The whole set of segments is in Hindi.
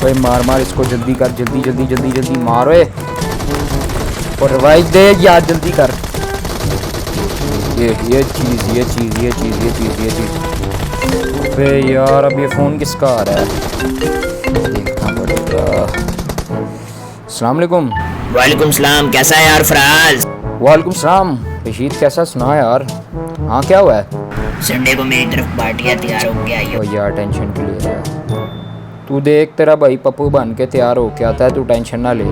ओए मार मार इसको, जल्दी कर, जल्दी जल्दी जल्दी जल्दी मार ओए, और रिवाइव दे यार, जल्दी कर। ये चीज़ ये चीज़ ये चीज़ ये चीज़ ये चीज़। अबे यार अब ये फ़ोन किसका आ रहा है, देखना पड़ेगा। अस्सलाम वालेकुम। वालेकुम सलाम, कैसा है यार फराज? वालेकुम सलाम रशीद, कैसा सुना यार? हाँ क्या हुआ है? संडे को मेरी तरफ पार्टियाँ तैयार होके आई हो। ओ यार टेंशन क्यों ले रहा है? तू देख, तेरा भाई पप्पू बन के तैयार होके आता है, तू टेंशन ना ले।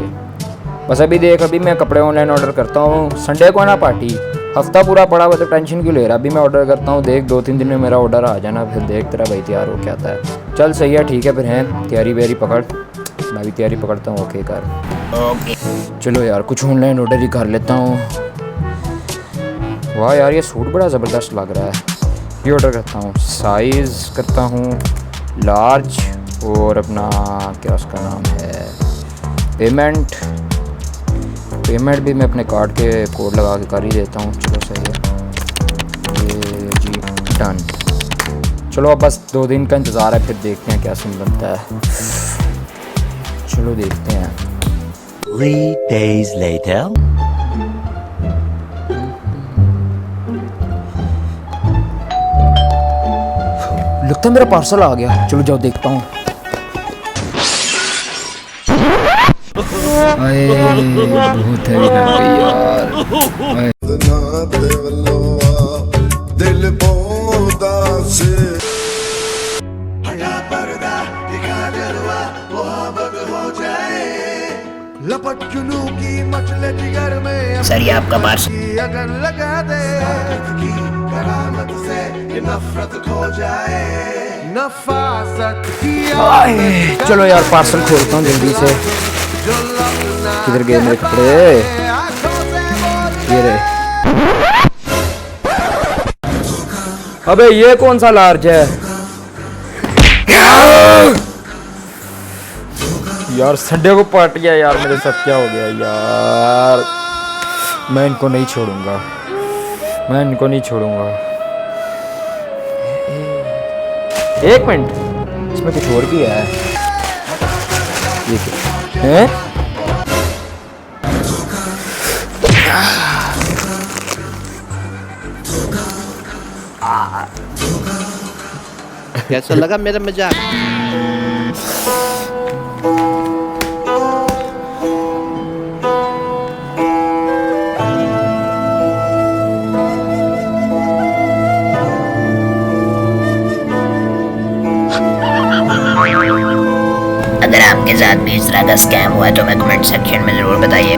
बस अभी देख, अभी मैं कपड़े ऑनलाइन ऑर्डर करता हूँ, संडे को है ना पार्टी, हफ्ता पूरा पड़ा हुआ, तो टेंशन क्यों ले रहा? अभी मैं ऑर्डर करता हूँ, देख 2-3 दिन में मेरा ऑर्डर आ जाना, फिर देख तेरा भाई तैयार होके आता है। चल सही है, ठीक है फिर, हैं तैयारी व्यारी पकड़, मैं भी तैयारी पकड़ता हूँ। ओके कर, ओके। चलो यार कुछ ऑनलाइन ऑर्डर ही कर लेता हूँ। वाह यार ये सूट बड़ा ज़बरदस्त लग रहा है, ये ऑर्डर करता हूँ, साइज़ करता हूँ लार्ज, और अपना क्या उसका नाम है, पेमेंट भी मैं अपने कार्ड के कोड लगा के कर ही देता हूँ। चलो सही है, ये जी डन। चलो अब बस 2 दिन का इंतज़ार है, फिर देखते हैं क्या सीन बनता है। चलो देखते हैं। 3 days later. लगता है मेरा पार्सल आ गया, चलो जाओ देखता हूँ। अरे बहुत हैवी लग गई यार। दिल लपट जुनू की मचले जिगर में सर ये आपका पार्सल। अगर लगा दे की करामत से ये नफरत खो जाए, नफासत की। चलो यार पार्सल खोलता हूँ जल्दी से। किधर गए मेरे कपड़े? ये रहे। अबे ये कौन सा लार्ज है यार? संडे को पार्टी है यार, मेरे साथ क्या हो गया यार? मैं इनको नहीं छोड़ूंगा, मैं इनको नहीं छोड़ूंगा। एक मिनट, इसमें कुछ और भी है। ये क्या है? कैसा लगा मेरा मजाक? अगर आपके साथ भी इस तरह का स्कैम हुआ है तो हमें कमेंट सेक्शन में ज़रूर बताइए।